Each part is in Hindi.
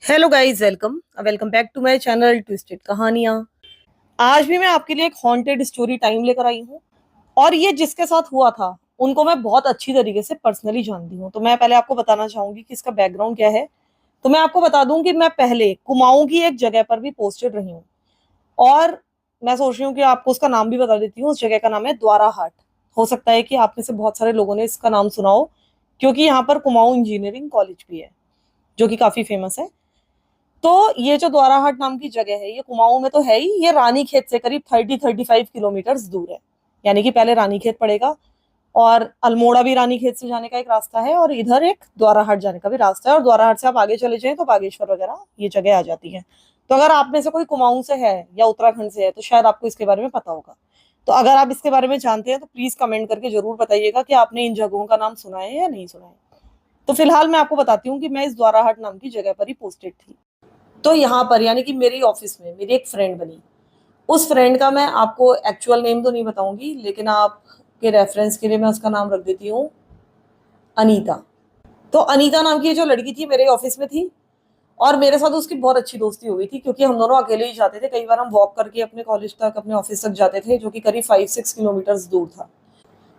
Hello guys, welcome welcome back to my channel twisted कहानियां। आज भी मैं आपके लिए एक हॉन्टेड स्टोरी टाइम लेकर आई हूँ। और ये जिसके साथ हुआ था उनको मैं बहुत अच्छी तरीके से पर्सनली जानती हूँ। तो मैं पहले आपको बताना चाहूंगी कि इसका बैकग्राउंड क्या है। तो मैं आपको बता दूं कि मैं पहले कुमाऊं की एक जगह पर भी पोस्टेड रही हूँ। और मैं सोच रही हूँ कि आपको उसका नाम भी बता देती हूँ। उस जगह का नाम है द्वारा हाट। हो सकता है कि आप में से बहुत सारे लोगों ने इसका नाम सुना हो, क्योंकि यहाँ पर कुमाऊं इंजीनियरिंग कॉलेज भी है जो कि काफी फेमस है। तो ये जो द्वाराहाट नाम की जगह है, ये कुमाऊं में तो है ही, ये रानीखेत से करीब 30-35 किलोमीटर दूर है। यानी कि पहले रानीखेत पड़ेगा, और अल्मोड़ा भी रानीखेत से जाने का एक रास्ता है, और इधर एक द्वाराहाट जाने का भी रास्ता है। और द्वाराहाट से आप आगे चले जाएं तो बागेश्वर वगैरह ये जगह आ जाती है। तो अगर आप में से कोई कुमाऊं से है या उत्तराखंड से है तो शायद आपको इसके बारे में पता होगा। तो अगर आप इसके बारे में जानते हैं तो प्लीज कमेंट करके जरूर बताइएगा कि आपने इन जगहों का नाम सुना है या नहीं सुना है। तो फिलहाल मैं आपको बताती हूँ कि मैं इस द्वाराहाट नाम की जगह पर ही पोस्टेड थी। तो यहाँ पर यानी कि मेरी ऑफिस में मेरी एक फ्रेंड बनी। उस फ्रेंड का मैं आपको एक्चुअल नेम तो नहीं बताऊंगी, लेकिन आपके रेफरेंस के लिए मैं उसका नाम रख देती हूँ अनीता। तो अनीता नाम की ये जो लड़की थी मेरे ऑफिस में थी, और मेरे साथ उसकी बहुत अच्छी दोस्ती हो गई थी, क्योंकि हम दोनों अकेले ही जाते थे। कई बार हम वॉक करके अपने कॉलेज तक, अपने ऑफिस तक जाते थे, जो कि करीब 5-6 किलोमीटर दूर था।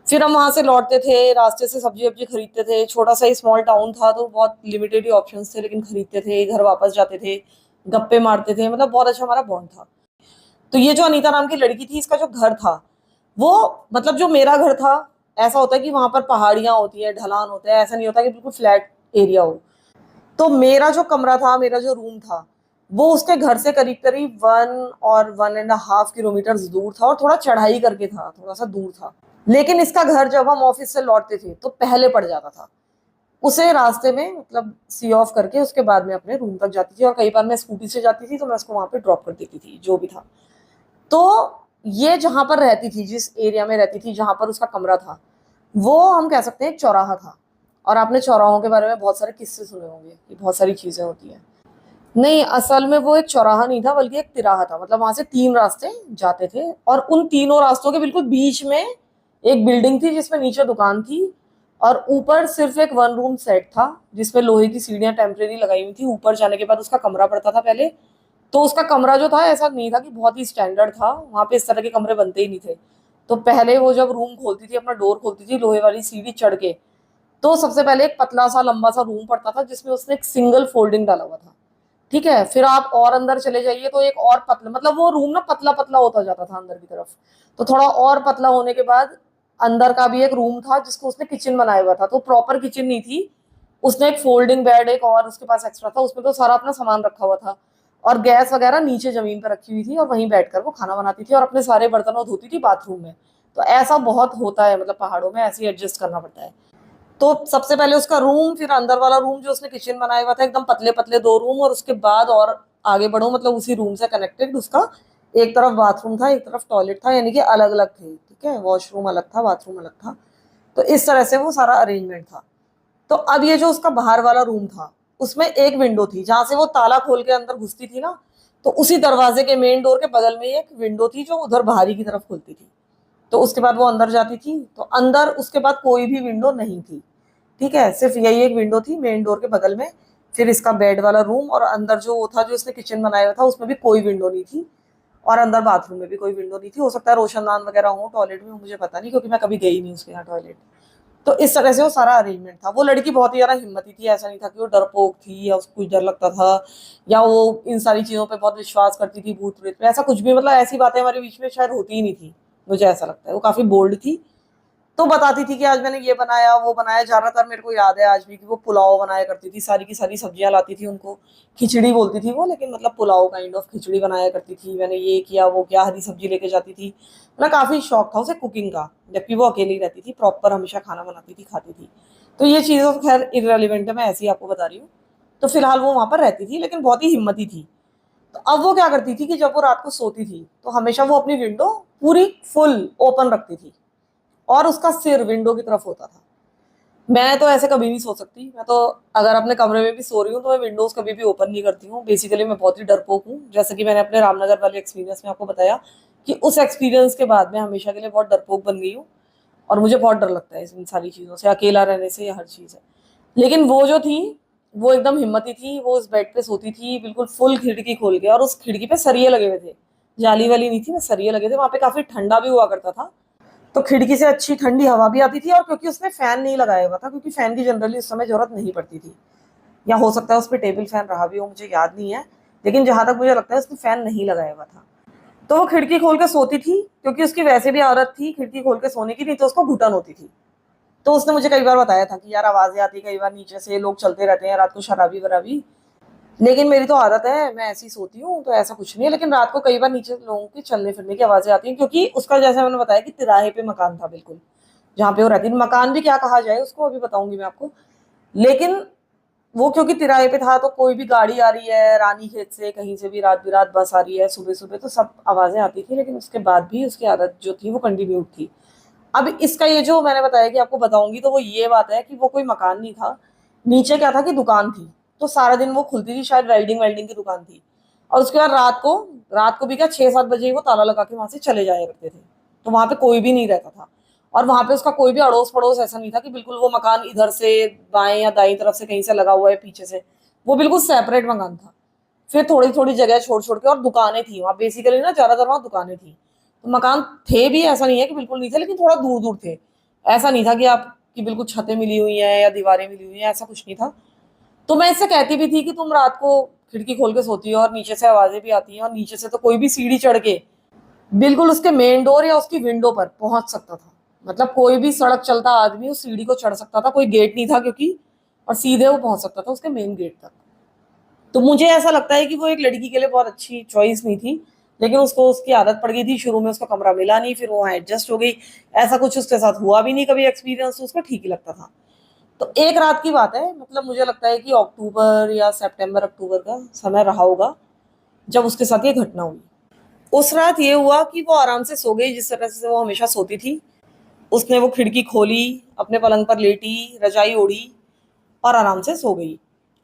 फिर हम वहां से लौटते थे, रास्ते से सब्जी वब्जी खरीदते थे। छोटा सा ही स्मॉल टाउन था तो बहुत लिमिटेड ही ऑप्शंस थे, लेकिन खरीदते थे, घर वापस जाते थे, गप्पे मारते थे। मतलब बहुत अच्छा हमारा बॉन्ड था। तो ये जो अनीता नाम की लड़की थी, इसका जो घर था वो, मतलब जो मेरा घर था, ऐसा होता है कि वहां पर पहाड़ियां होती है, ढलान होता है, ऐसा नहीं होता कि बिल्कुल फ्लैट एरिया हो। तो मेरा जो कमरा था, मेरा जो रूम था, वो उसके घर से करीब करीब 1 और 1.5 किलोमीटर दूर था, और थोड़ा चढ़ाई करके था, थोड़ा सा दूर था। लेकिन इसका घर जब हम ऑफिस से लौटते थे तो पहले पड़ जाता था। उसे रास्ते में मतलब सी ऑफ करके उसके बाद में अपने रूम तक जाती थी, और कई बार मैं स्कूटी से जाती थी तो मैं उसको वहां पे ड्रॉप कर देती थी, जो भी था। तो ये जहां पर रहती थी, जिस एरिया में रहती थी, जहां पर उसका कमरा था, वो हम कह सकते हैं एक चौराहा था। और आपने चौराहों के बारे में बहुत सारे किस्से सुने होंगे कि बहुत सारी चीजें होती हैं। नहीं, असल में वो एक चौराहा नहीं था, बल्कि एक तिराहा था। मतलब वहां से 3 रास्ते जाते थे, और उन तीनों रास्तों के बिल्कुल बीच में एक बिल्डिंग थी, जिसमें नीचे दुकान थी, और ऊपर सिर्फ एक 1 रूम सेट था, जिसमें लोहे की सीढ़ियां टेम्परेरी लगाई हुई थी। ऊपर जाने के बाद उसका कमरा पड़ता था पहले। तो उसका कमरा जो था, ऐसा नहीं था कि बहुत ही स्टैंडर्ड था, वहां पे इस तरह के कमरे बनते ही नहीं थे। तो पहले वो जब रूम खोलती थी, अपना डोर खोलती थी लोहे वाली सीढ़ी चढ़ के, तो सबसे पहले एक पतला सा लंबा सा रूम पड़ता था, जिसमें उसने एक सिंगल फोल्डिंग डाला हुआ था। ठीक है, फिर आप और अंदर चले जाइए तो एक और पतला, मतलब वो रूम ना पतला पतला होता जाता था अंदर की तरफ। तो थोड़ा और पतला होने के बाद अंदर का भी एक रूम था, जिसको उसने किचन बनाया हुआ था। तो प्रॉपर किचन नहीं थी, उसने एक फोल्डिंग बेड एक और उसके पास एक्स्ट्रा था, उसमें तो सारा अपना सामान रखा हुआ था। और गैस वगैरह नीचे जमीन पर रखी हुई थी, और वहीं बैठकर वो खाना बनाती थी, और अपने सारे बर्तन वो धोती थी बाथरूम में। तो ऐसा बहुत होता है, मतलब पहाड़ों में ऐसे ही एडजस्ट करना पड़ता है। तो सबसे पहले उसका रूम, फिर अंदर वाला रूम जो उसने किचन बनाया हुआ था, एकदम पतले पतले 2 रूम, और उसके बाद और आगे बढ़ो, मतलब उसी रूम से कनेक्टेड उसका एक तरफ बाथरूम था, एक तरफ टॉयलेट था, यानी कि अलग अलग थे। ठीक है, वॉशरूम अलग था, बाथरूम अलग था। तो इस तरह से वो सारा अरेंजमेंट था। तो अब ये जो उसका बाहर वाला रूम था, उसमें एक विंडो थी, जहां से वो ताला खोल के अंदर घुसती थी ना। तो उसी दरवाजे के मेन डोर के बगल में एक विंडो थी, जो उधर बाहरी की तरफ खुलती थी। तो उसके बाद वो अंदर जाती थी, तो अंदर उसके बाद कोई भी विंडो नहीं थी। ठीक है, सिर्फ यही एक विंडो थी मेन डोर के बगल में। फिर इसका बेड वाला रूम, और अंदर जो वो था, जो इसने किचन बनाया हुआ था, उसमें भी कोई विंडो नहीं थी। और अंदर बाथरूम में भी कोई विंडो नहीं थी। हो सकता है रोशनदान वगैरह हो टॉयलेट में, मुझे पता नहीं, क्योंकि मैं कभी गई नहीं उसके यहाँ टॉयलेट। तो इस तरह से वो सारा अरेंजमेंट था। वो लड़की बहुत ही ज्यादा हिम्मती थी, ऐसा नहीं था कि वो डरपोक थी या उसको कुछ डर लगता था, या वो इन सारी चीजों पे बहुत विश्वास करती थी, भूत प्रेत पे, ऐसा कुछ भी। मतलब ऐसी बातें हमारे बीच में शायद होती ही नहीं थी, मुझे ऐसा लगता है। वो काफी बोल्ड थी। तो बताती थी कि आज मैंने ये बनाया, वो बनाया। ज्यादातर मेरे को याद है आज भी कि वो पुलाव बनाया करती थी, सारी की सारी सब्जियां लाती थी उनको। खिचड़ी बोलती थी वो, लेकिन मतलब पुलाव काइंड ऑफ खिचड़ी बनाया करती थी। मैंने ये किया वो किया, हरी सब्जी लेके जाती थी। मतलब काफी शौक था उसे कुकिंग का, जबकि वो अकेली रहती थी, प्रॉपर हमेशा खाना बनाती थी, खाती थी। तो ये चीजें तो खैर इररिलेवेंट है, मैं ऐसे ही आपको बता रही हूँ। तो फिलहाल वो वहां पर रहती थी, लेकिन बहुत ही हिम्मती थी। तो अब वो क्या करती थी कि जब वो रात को सोती थी, तो हमेशा वो अपनी विंडो पूरी फुल ओपन रखती थी, और उसका सिर विंडो की तरफ होता था। मैं तो ऐसे कभी नहीं सो सकती। मैं तो अगर अपने कमरे में भी सो रही हूँ तो मैं विंडोज कभी भी ओपन नहीं करती हूँ। बेसिकली मैं बहुत ही डरपोक हूँ, जैसे कि मैंने अपने रामनगर वाले एक्सपीरियंस में आपको बताया, कि उस एक्सपीरियंस के बाद मैं हमेशा के लिए बहुत डरपोक बन गई हूँ। और मुझे बहुत डर लगता है इन सारी चीज़ों से, अकेला रहने से, या हर चीज़ है। लेकिन वो जो थी, वो एकदम हिम्मती थी, वो उस बेड पे सोती थी बिल्कुल फुल खिड़की खोल के, और उस खिड़की पे सरिये लगे हुए थे, जाली वाली नहीं थी, वो सरिये लगे थे, वहां पे काफी ठंडा भी हुआ करता था। तो खिड़की से अच्छी ठंडी हवा भी आती थी, और क्योंकि उसने फैन नहीं लगाया हुआ था, क्योंकि फैन की जनरली उस समय जरूरत नहीं पड़ती थी, या हो सकता है उस पर टेबल फैन रहा भी हो, मुझे याद नहीं है, लेकिन जहां तक मुझे लगता है उसने फैन नहीं लगाया हुआ था। तो वो खिड़की खोल के सोती थी, क्योंकि उसकी वैसे भी आदत थी खिड़की खोल के सोने की, नहीं तो उसको घुटन होती थी। तो उसने मुझे कई बार बताया था कि यार आवाजें आती, कई बार नीचे से लोग चलते रहते हैं रात को, शराबी वराबी, लेकिन मेरी तो आदत है, मैं ऐसी सोती हूँ, तो ऐसा कुछ नहीं है, लेकिन रात को कई बार नीचे लोगों की चलने फिरने की आवाजें आती हैं, क्योंकि उसका जैसे मैंने बताया कि तिराहे पे मकान था बिल्कुल, जहाँ पे वो रहती थी। मकान भी क्या कहा जाए उसको अभी बताऊंगी मैं आपको, लेकिन वो क्योंकि तिराहे पे था, तो कोई भी गाड़ी आ रही है रानी खेत से, कहीं से भी रात बिरात बस आ रही है, सुबह सुबह, तो सब आवाजें आती थी, लेकिन उसके बाद भी उसकी आदत जो थी वो कंटिन्यू थी। अब इसका ये जो मैंने बताया कि आपको बताऊंगी, तो वो ये बात है कि वो कोई मकान नहीं था, नीचे क्या था कि दुकान थी, तो सारा दिन वो खुलती थी, शायद वेल्डिंग वेल्डिंग की दुकान थी, और उसके बाद रात को भी क्या 6-7 बजे ही वो ताला लगा के वहां से चले जाया करते थे, तो वहां पे कोई भी नहीं रहता था। और वहां पे उसका कोई भी अड़ोस पड़ोस ऐसा नहीं था कि बिल्कुल वो मकान इधर से बाएं या दाई तरफ से कहीं से लगा हुआ है पीछे से, वो बिल्कुल सेपरेट मकान था। फिर थोड़ी थोड़ी जगह छोड़ छोड़ के, और दुकानें थी वहां बेसिकली ना, ज्यादातर वहां दुकानें थी, तो मकान थे भी, ऐसा नहीं है कि बिल्कुल नहीं थे, लेकिन थोड़ा दूर दूर थे। ऐसा नहीं था कि आपकी बिल्कुल छतें मिली हुई हैं या दीवारें मिली हुई हैं, ऐसा कुछ नहीं था। तो मैं इससे कहती भी थी कि तुम रात को खिड़की खोल के सोती हो और नीचे से आवाजें भी आती हैं, और नीचे से तो कोई भी सीढ़ी चढ़ के बिल्कुल उसके मेन डोर या उसकी विंडो पर पहुंच सकता था, मतलब कोई भी सड़क चलता आदमी उस सीढ़ी को चढ़ सकता था, कोई गेट नहीं था क्योंकि, और सीधे वो पहुंच सकता था उसके मेन गेट तक। तो मुझे ऐसा लगता है कि वो एक लड़की के लिए बहुत अच्छी चॉइस नहीं थी, लेकिन उसको उसकी आदत पड़ गई थी, शुरू में उसका कमरा मिला नहीं, फिर वो वहाँ एडजस्ट हो गई। ऐसा कुछ उसके साथ हुआ भी नहीं कभी एक्सपीरियंस, तो उसको ठीक ही लगता था। तो एक रात की बात है, मतलब मुझे लगता है कि अक्टूबर या सितंबर अक्टूबर का समय रहा होगा, जब उसके साथ ये घटना हुई। उस रात ये हुआ कि वो आराम से सो गई, जिस तरह से वो हमेशा सोती थी। उसने वो खिड़की खोली, अपने पलंग पर लेटी, रजाई ओढ़ी, और आराम से सो गई।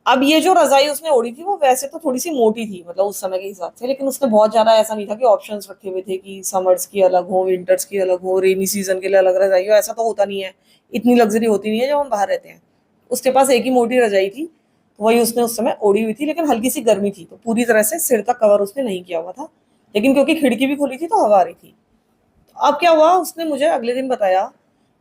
अब ये जो रजाई उसने ओढ़ी थी वो वैसे तो थोड़ी सी मोटी थी, मतलब उस समय के हिसाब से, लेकिन उसने बहुत ज्यादा, ऐसा नहीं था कि ऑप्शंस रखे हुए थे कि समर्स की अलग हो, विंटर्स की अलग हो, रेनी सीजन के लिए अलग रजाई हो, ऐसा तो होता नहीं है, इतनी लग्जरी होती नहीं है जब हम बाहर रहते हैं। उसके पास एक ही मोटी रजाई थी, तो वही उसने उस समय ओढ़ी हुई थी, लेकिन हल्की सी गर्मी थी, तो पूरी तरह से सिर तक कवर उसने नहीं किया हुआ था, लेकिन क्योंकि खिड़की भी खुली थी तो हवा आ रही थी। अब क्या हुआ, उसने मुझे अगले दिन बताया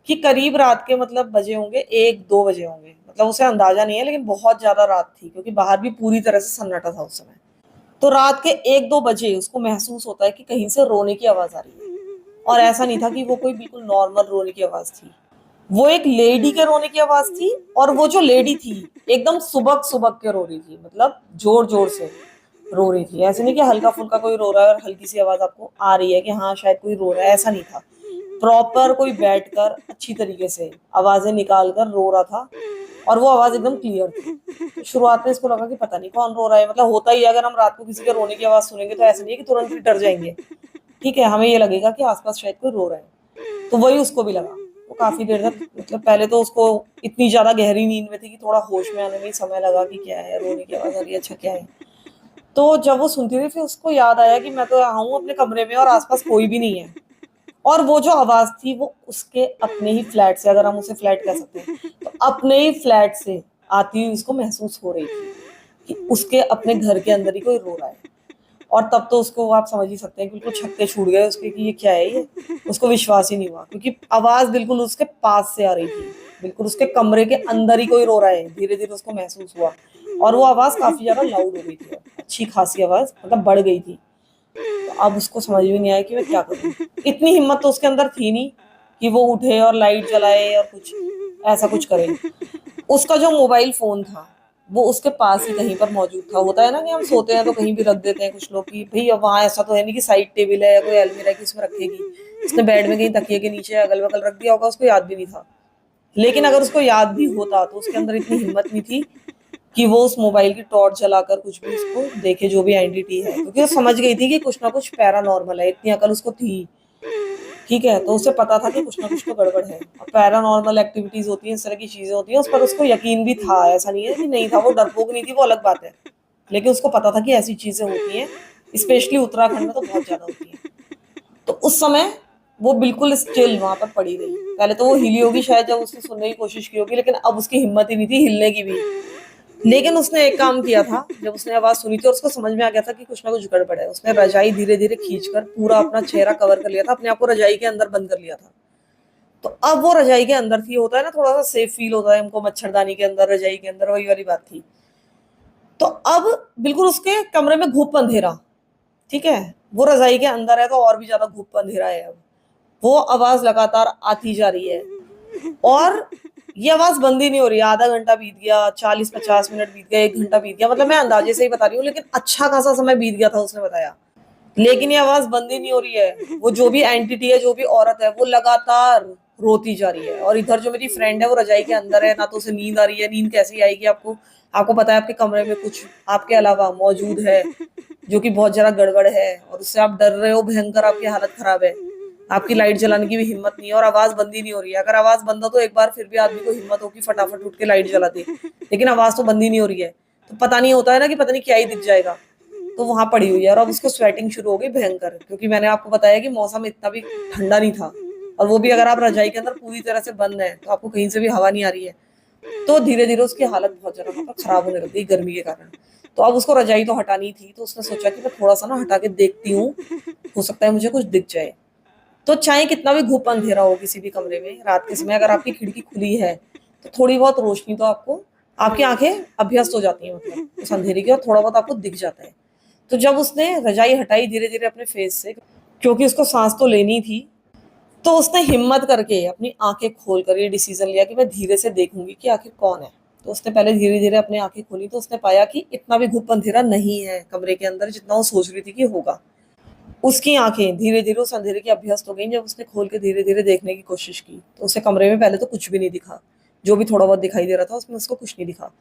कि करीब रात के, मतलब बजे होंगे 1-2 बजे होंगे, मतलब उसे अंदाजा नहीं है, लेकिन बहुत ज्यादा रात थी क्योंकि बाहर भी पूरी तरह से सन्नाटा था उस समय। तो रात के 1-2 बजे उसको महसूस होता है कि कहीं से रोने की आवाज आ रही है, और ऐसा नहीं था कि वो कोई बिल्कुल नॉर्मल रोने की आवाज थी, वो एक लेडी के रोने की आवाज थी, और वो जो लेडी थी एकदम सुबक सुबक के रो रही थी, मतलब जोर जोर से रो रही थी, ऐसे नहीं कि हल्का फुल्का कोई रो रहा है और हल्की सी आवाज आपको आ रही है कि हाँ शायद कोई रो रहा है, ऐसा नहीं था। प्रॉपर कोई बैठकर अच्छी तरीके से आवाजें निकाल कर रो रहा था, और वो आवाज एकदम क्लियर थी। तो शुरुआत में इसको लगा कि पता नहीं कौन रो रहा है, मतलब होता ही है, अगर हम रात को किसी के रोने की आवाज सुनेंगे तो ऐसा नहीं है कि तुरंत ही डर जाएंगे, ठीक है, हमें ये लगेगा कि आसपास शायद कोई रो रहा है। तो वही उसको भी लगा। वो काफी देर तक, मतलब पहले तो उसको इतनी ज्यादा गहरी नींद में थी कि थोड़ा होश में आने में ही समय लगा कि क्या है, रोने की आवाज आ रही है, अच्छा क्या है। तो जब वो सुनती रही, फिर उसको याद आया कि मैं तो यहाँ हूँ अपने कमरे में और आसपास कोई भी नहीं है, और वो जो आवाज थी वो उसके अपने ही फ्लैट से, अगर हम उसे फ्लैट कह सकते हैं, तो अपने ही फ्लैट से आती हुई उसको महसूस हो रही थी कि उसके अपने घर के अंदर ही कोई रो रहा है। और तब तो उसको आप समझ ही सकते हैं, बिल्कुल छक्के छूट गए उसके कि ये क्या है ये, उसको विश्वास ही नहीं हुआ, क्योंकि आवाज बिल्कुल उसके पास से आ रही थी, बिल्कुल उसके कमरे के अंदर ही कोई रो रहा है, धीरे धीरे उसको महसूस हुआ। और वो आवाज काफी ज्यादा लाउड हो गई थी, अच्छी खासी आवाज, मतलब बढ़ गई थी। तो अब उसको समझ में नहीं आया कि मैं क्या करूं। इतनी हिम्मत तो उसके अंदर थी नहीं कि वो उठे और लाइट जलाए और कुछ ऐसा कुछ करे। उसका जो मोबाइल फोन था वो उसके पास ही कहीं पर मौजूद था। होता है ना कि हम सोते हैं तो कहीं भी रख देते हैं कुछ लोग, कि भाई अब वहां ऐसा तो है नहीं कि साइड टेबल है या कोई अलमीरा है कि उसमें रखेगी, उसने बेड में कहीं तकिए के नीचे अगल बगल रख दिया होगा, उसको याद भी नहीं था। लेकिन अगर उसको याद भी होता तो उसके अंदर इतनी हिम्मत नहीं थी कि वो उस मोबाइल की टॉर्च जलाकर कुछ भी उसको देखे, जो भी आइडेंटिटी है, क्योंकि वो समझ गई थी कि कुछ ना कुछ पैरानॉर्मल है, इतनी अकल उसको थी, ठीक है, तो उसे पता था कि कुछ ना कुछ तो गड़बड़ है। और पैरानॉर्मल एक्टिविटीज होती हैं, इस तरह की चीजें होती हैं, उस पर उसको यकीन भी था, ऐसा नहीं है कि नहीं था, वो डरपोक नहीं थी, वो अलग बात है, लेकिन उसको पता था कि ऐसी चीजें होती हैं, स्पेशली उत्तराखंड में तो बहुत ज्यादा होती हैं। तो उस समय वो बिल्कुल स्टिल वहां पर पड़ी रही। पहले तो वो हिली होगी शायद जब उसने सुनने की कोशिश की होगी, लेकिन अब उसकी हिम्मत ही नहीं थी हिलने की भी। लेकिन उसने एक काम किया था, जब उसने आवाज सुनी थी और उसको समझ में आ गया था कि कुछ ना कुछ गड़बड़ है, उसने रजाई धीरे धीरे खींचकर पूरा अपना चेहरा कवर कर लिया था, अपने आप को रजाई के अंदर बंद कर लिया था। तो अब वो रजाई के अंदर थी, होता है ना थोड़ा सा सेफ फील होता है हमको, मच्छरदानी के अंदर, रजाई के अंदर, वही वाली बात थी। तो अब बिल्कुल उसके कमरे में घुप अंधेरा, ठीक है, वो रजाई के अंदर है तो और भी ज्यादा घुप अंधेरा है। अब वो आवाज लगातार आती जा रही है और ये आवाज बंद ही नहीं हो रही है। आधा घंटा बीत गया, 40-50 मिनट बीत गया, 1 घंटा बीत गया, मतलब मैं अंदाजे से ही बता रही हूँ, लेकिन अच्छा खासा समय बीत गया था उसने बताया। लेकिन ये आवाज बंद ही नहीं हो रही है। वो जो भी एंटिटी है, जो भी औरत है, वो लगातार रोती जा रही है। और इधर जो मेरी फ्रेंड है वो रजाई के अंदर है, ना तो उसे नींद आ रही है। नींद कैसी आएगी आपको? आपको पता है आपके कमरे में कुछ आपके अलावा मौजूद है जो कि बहुत जरा गड़बड़ है और उससे आप डर रहे हो, भयंकर आपकी हालत खराब है। आपकी लाइट जलाने की भी हिम्मत नहीं है और आवाज बंद ही नहीं हो रही है। अगर आवाज बंद हो तो एक बार फिर भी आदमी को हिम्मत हो कि फटाफट उठ के लाइट जला दे, लेकिन आवाज तो बंद ही नहीं हो रही है। तो पता नहीं, होता है ना कि पता नहीं क्या ही दिख जाएगा। तो वहां पड़ी हुई है और अब उसको स्वेटिंग शुरू हो गई भयंकर, क्योंकि मैंने आपको बताया कि मौसम इतना भी ठंडा नहीं था। और वो भी अगर आप रजाई के अंदर पूरी तरह से बंद है तो आपको कहीं से भी हवा नहीं आ रही है। तो धीरे धीरे उसकी हालत बहुत ज्यादा मतलब खराब होने लग गई गर्मी के कारण। तो अब उसको रजाई तो हटानी थी, तो उसने सोचा कि मैं थोड़ा सा ना हटा के देखती हूँ, हो सकता है मुझे कुछ दिख जाए। तो चाहे कितना भी घुप अंधेरा हो किसी भी कमरे में रात के समय, अगर आपकी खिड़की खुली है तो थोड़ी बहुत रोशनी तो आपको, आपकी आंखें अभ्यस्त हो जाती हैं मतलब उस अंधेरे की, और थोड़ा बहुत आपको दिख जाता है। तो जब उसने रजाई हटाई धीरे धीरे अपने फेस से, क्योंकि उसको सांस तो लेनी थी, तो उसने हिम्मत करके अपनी आंखें खोल कर ये डिसीजन लिया कि मैं धीरे से देखूंगी कि आखिर कौन है। तो उसने पहले धीरे धीरे अपनी आंखें खोली तो उसने पाया कि इतना भी घुप अंधेरा नहीं है कमरे के अंदर जितना वो सोच रही थी कि होगा। उसकी आंखें धीरे धीरे उस अंधेरे की अभ्यस्त हो गई। जब उसने खोल के धीरे धीरे देखने की कोशिश की तो उसे कमरे में पहले तो कुछ भी नहीं दिखा। जो भी थोड़ा बहुत दिखाई दे रहा था उसमें उसको कुछ नहीं दिखा।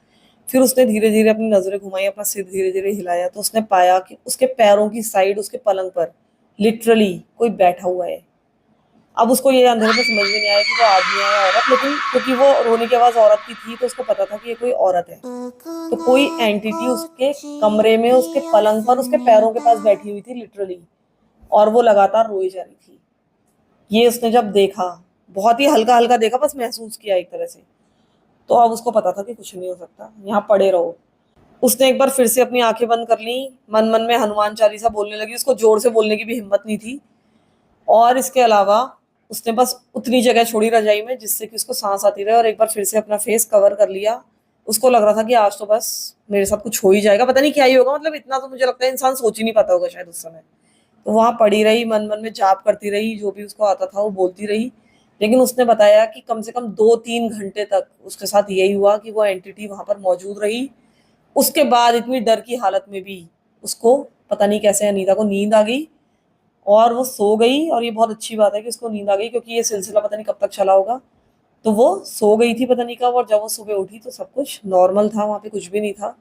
फिर उसने धीरे धीरे अपनी नजरें घुमाई, अपना सिर धीरे धीरे हिलाया, तो उसने पाया कि उसके पैरों की साइड उसके पलंग पर लिटरली कोई बैठा हुआ है। अब उसको ये अंदर में समझ में नहीं आया कि वो आदमी है या औरत, लेकिन क्योंकि वो रोने की आवाज औरत की थी तो उसको पता था कि ये कोई औरत है। तो कोई एंटिटी उसके कमरे में उसके पलंग पर उसके पैरों के पास बैठी हुई थी लिटरली, और वो लगातार रोई जा रही थी। ये उसने जब देखा, बहुत ही हल्का हल्का देखा, बस महसूस किया एक तरह से, तो अब उसको पता था कि कुछ नहीं हो सकता, यहाँ पड़े रहो। उसने एक बार फिर से अपनी आंखें बंद कर ली, मन मन में हनुमान चालीसा बोलने लगी। उसको जोर से बोलने की भी हिम्मत नहीं थी। और इसके अलावा उसने बस उतनी जगह छोड़ी रजाई में जिससे कि उसको सांस आती रहे, और एक बार फिर से अपना फेस कवर कर लिया। उसको लग रहा था कि आज तो बस मेरे साथ कुछ हो ही जाएगा, पता नहीं क्या ही होगा, मतलब इतना तो मुझे लगता है इंसान सोच ही नहीं पाता होगा शायद उस समय। तो वहां पड़ी रही, मन मन में जाप करती रही, जो भी उसको आता था वो बोलती रही। लेकिन उसने बताया कि कम से कम 2-3 घंटे तक उसके साथ यही हुआ कि वो एंटिटी वहां पर मौजूद रही। उसके बाद इतनी डर की हालत में भी उसको पता नहीं कैसे अनीता को नींद आ गई और वो सो गई। और ये बहुत अच्छी बात है कि उसको नींद आ गई, क्योंकि ये सिलसिला पता नहीं कब तक चला होगा। तो वो सो गई थी पता नहीं कब, और जब वो सुबह उठी तो सब कुछ नॉर्मल था, वहां पे कुछ भी नहीं था।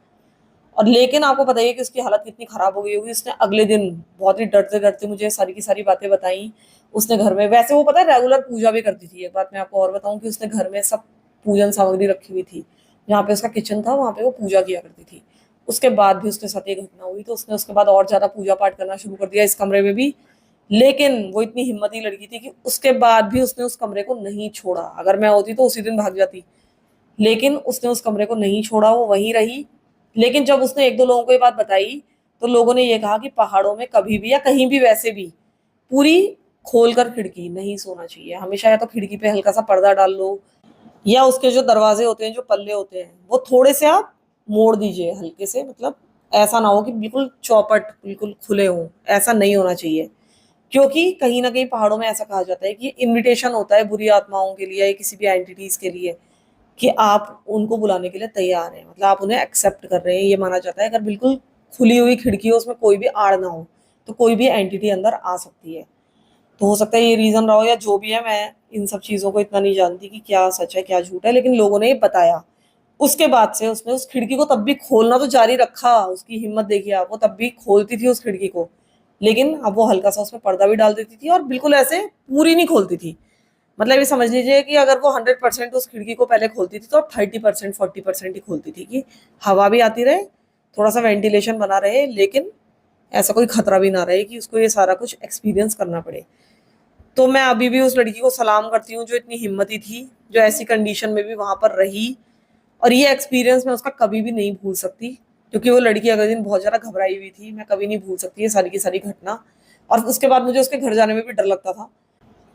और लेकिन आपको बताइए कि उसकी हालत कितनी खराब हो गई होगी। उसने अगले दिन बहुत ही डरते डरते मुझे सारी की सारी बातें बताई। उसने घर में, वैसे वो पता है रेगुलर पूजा भी करती थी। एक बात मैं आपको और बताऊं कि उसने घर में सब पूजन सामग्री रखी हुई थी। जहाँ पे उसका किचन था वहां पे वो पूजा किया करती थी। उसके बाद भी उसके साथ ये घटना हुई, तो उसने उसके बाद और ज्यादा पूजा पाठ करना शुरू कर दिया इस कमरे में भी। लेकिन वो इतनी हिम्मती लड़की थी कि उसके बाद भी उसने उस कमरे को नहीं छोड़ा। अगर मैं होती तो उसी दिन भाग जाती, लेकिन उसने उस कमरे को नहीं छोड़ा, वो वहीं रही। लेकिन जब उसने 1-2 लोगों को ये बात बताई तो लोगों ने ये कहा कि पहाड़ों में कभी भी या कहीं भी वैसे भी पूरी खोलकर खिड़की नहीं सोना चाहिए। हमेशा या तो खिड़की पे हल्का सा पर्दा डाल लो, या उसके जो दरवाजे होते हैं, जो पल्ले होते हैं, वो थोड़े से आप मोड़ दीजिए हल्के से, मतलब ऐसा ना हो कि बिल्कुल चौपट बिल्कुल खुले हों, ऐसा नहीं होना चाहिए। क्योंकि कहीं ना कहीं पहाड़ों में ऐसा कहा जाता है कि इनविटेशन होता है बुरी आत्माओं के लिए या किसी भी एंटिटीज के लिए, कि आप उनको बुलाने के लिए तैयार हैं, मतलब आप उन्हें एक्सेप्ट कर रहे हैं। ये माना जाता है अगर बिल्कुल खुली हुई खिड़की हो, उसमें कोई भी आड़ ना हो, तो कोई भी एंटिटी अंदर आ सकती है। तो हो सकता है ये रीजन रहा हो या जो भी है। मैं इन सब चीजों को इतना नहीं जानती कि क्या सच है क्या झूठ है, लेकिन लोगों ने ये बताया। उसके बाद से उसने उस खिड़की को तब भी खोलना तो जारी रखा। उसकी हिम्मत देखिए आप, वो तब भी खोलती थी उस खिड़की को। लेकिन अब वो हल्का सा उसमें पर्दा भी डाल देती थी और बिल्कुल ऐसे पूरी नहीं खोलती थी। मतलब ये समझ लीजिए कि अगर वो 100% उस खिड़की को पहले खोलती थी तो अब 30%, 40% ही खोलती थी, कि हवा भी आती रहे, थोड़ा सा वेंटिलेशन बना रहे, लेकिन ऐसा कोई खतरा भी ना रहे कि उसको ये सारा कुछ एक्सपीरियंस करना पड़े। तो मैं अभी भी उस लड़की को सलाम करती हूँ जो इतनी हिम्मती थी, जो ऐसी कंडीशन में भी वहां पर रही और ये एक्सपीरियंस मैं उसका कभी भी नहीं भूल सकती, क्योंकि वो लड़की अगले दिन बहुत ज़्यादा घबराई हुई थी। मैं कभी नहीं भूल सकती ये सारी की सारी घटना। और उसके बाद मुझे उसके घर जाने में भी डर लगता था।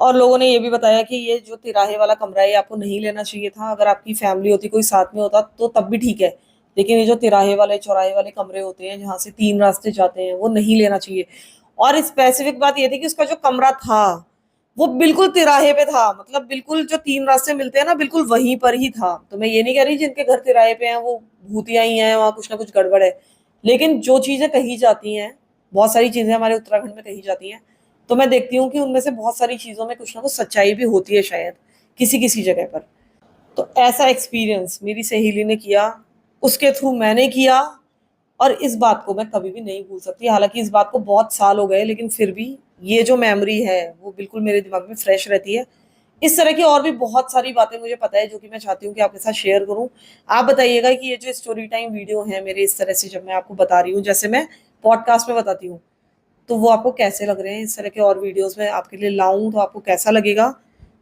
और लोगों ने ये भी बताया कि ये जो तिराहे वाला कमरा है, ये आपको नहीं लेना चाहिए था। अगर आपकी फैमिली होती, कोई साथ में होता तो तब भी ठीक है, लेकिन ये जो तिराहे वाले चौराहे वाले कमरे होते हैं जहाँ से 3 रास्ते जाते हैं, वो नहीं लेना चाहिए। और स्पेसिफिक बात ये थी कि उसका जो कमरा था वो बिल्कुल तिराहे पे था, मतलब बिल्कुल जो 3 रास्ते मिलते हैं ना, बिल्कुल वहीं पर ही था। तो मैं ये नहीं कह रही जिनके घर तिराहे पे हैं वो भूतिया ही हैं, वहाँ कुछ ना कुछ गड़बड़ है। लेकिन जो चीजें कही जाती हैं, बहुत सारी चीजें हमारे उत्तराखंड में कही जाती हैं, तो मैं देखती हूँ कि उनमें से बहुत सारी चीजों में कुछ ना कुछ सच्चाई भी होती है शायद, किसी किसी जगह पर। तो ऐसा एक्सपीरियंस मेरी सहेली ने किया, उसके थ्रू मैंने किया, और इस बात को मैं कभी भी नहीं भूल सकती। हालांकि इस बात को बहुत साल हो गए, लेकिन फिर भी ये जो मेमोरी है वो बिल्कुल मेरे दिमाग में फ्रेश रहती है। इस तरह की और भी बहुत सारी बातें मुझे पता है जो कि मैं चाहती हूँ कि आपके साथ शेयर करूँ। आप बताइएगा कि ये जो स्टोरी टाइम वीडियो है मेरे, इस तरह से जब मैं आपको बता रही हूँ, जैसे मैं पॉडकास्ट में बताती हूँ, तो वो आपको कैसे लग रहे हैं। इस तरह के और वीडियोस में आपके लिए लाऊं तो आपको कैसा लगेगा,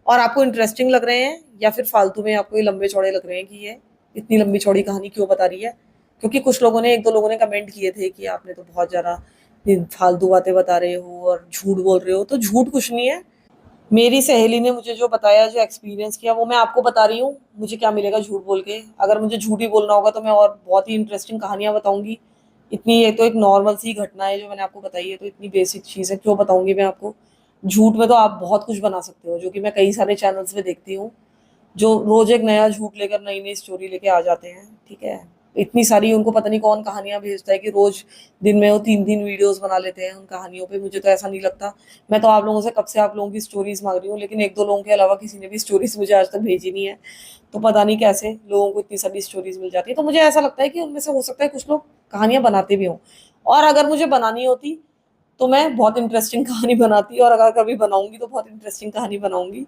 और आपको इंटरेस्टिंग लग रहे हैं या फिर फालतू में आपको ये लंबे चौड़े लग रहे हैं कि ये इतनी लंबी चौड़ी कहानी क्यों बता रही है। क्योंकि कुछ लोगों ने, एक दो लोगों ने कमेंट किए थे कि आपने तो बहुत ज़्यादा फालतू बातें बता रहे हो और झूठ बोल रहे हो। तो झूठ कुछ नहीं है, मेरी सहेली ने मुझे जो बताया, जो एक्सपीरियंस किया, वो मैं आपको बता रही हूँ। मुझे क्या मिलेगा झूठ बोल के? अगर मुझे झूठ ही बोलना होगा तो मैं और बहुत ही इंटरेस्टिंग कहानियां बताऊंगी। इतनी, ये तो एक नॉर्मल सी घटना है जो मैंने आपको बताई है, तो इतनी बेसिक चीज़ है, क्यों बताऊंगी मैं आपको। झूठ में तो आप बहुत कुछ बना सकते हो, जो कि मैं कई सारे चैनल्स पे देखती हूँ, जो रोज एक नया झूठ लेकर नई नई स्टोरी लेके आ जाते हैं। ठीक है, इतनी सारी उनको पता नहीं कौन कहानियां भेजता है कि रोज दिन में वो 3 3 वीडियोस बना लेते हैं उन कहानियों पे। मुझे तो ऐसा नहीं लगता। मैं तो आप लोगों से कब से आप लोगों की स्टोरीज मांग रही हूँ, लेकिन एक दो लोगों के अलावा किसी ने भी स्टोरीज मुझे आज तक भेजी नहीं है। तो पता नहीं कैसे लोगों को इतनी सारी स्टोरीज मिल जाती है। तो मुझे ऐसा लगता है कि उनमें से हो सकता है कुछ लोग कहानियां बनाते भी हों, और अगर मुझे बनानी होती तो मैं बहुत इंटरेस्टिंग कहानी बनाती, और अगर कभी बनाऊंगी तो बहुत इंटरेस्टिंग कहानी बनाऊंगी।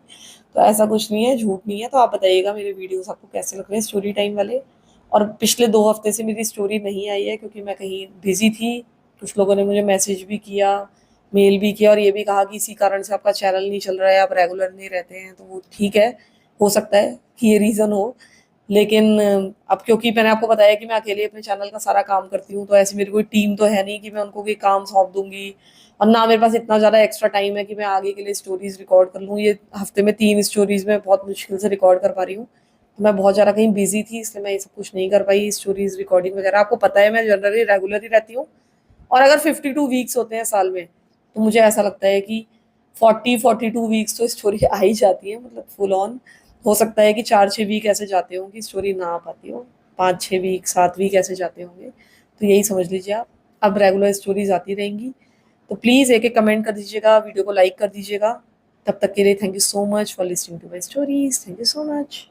तो ऐसा कुछ नहीं है, झूठ नहीं है। तो आप बताइएगा मेरे वीडियोस आपको कैसे लग रहे हैं, स्टोरी टाइम वाले। और पिछले 2 हफ्ते से मेरी स्टोरी नहीं आई है क्योंकि मैं कहीं बिजी थी। कुछ लोगों ने मुझे मैसेज भी किया, मेल भी किया, और ये भी कहा कि इसी कारण से आपका चैनल नहीं चल रहा है, आप रेगुलर नहीं रहते हैं। तो वो ठीक है, हो सकता है कि ये रीज़न हो। लेकिन अब क्योंकि मैंने आपको बताया कि मैं अकेले अपने चैनल का सारा काम करती हूँ, तो ऐसी मेरी कोई टीम तो है नहीं कि मैं उनको कोई काम सौंप दूंगी। और ना मेरे पास इतना ज़्यादा एक्स्ट्रा टाइम है कि मैं आगे के लिए स्टोरीज रिकॉर्ड कर लूँ। ये हफ्ते में 3 स्टोरीज में बहुत मुश्किल से रिकॉर्ड कर पा रही हूँ। तो मैं बहुत ज़्यादा कहीं बिजी थी, इसलिए मैं ये सब कुछ नहीं कर पाई, स्टोरीज रिकॉर्डिंग वगैरह। आपको पता है मैं जनरली रेगुलर ही रहती हूँ। और अगर 52 वीक्स होते हैं साल में, तो मुझे ऐसा लगता है कि 42 वीक्स तो स्टोरी आ ही जाती है, मतलब फुल ऑन। हो सकता है कि 4 6 वीक ऐसे जाते हों कि स्टोरी ना आ पाती हो, 5 6 वीक 7 वीक ऐसे जाते होंगे। तो यही समझ लीजिए आप, अब रेगुलर स्टोरीज आती रहेंगी। तो प्लीज़ एक एक कमेंट कर दीजिएगा, वीडियो को लाइक कर दीजिएगा। तब तक के लिए thank you so much for listening to my stories. Thank you so much.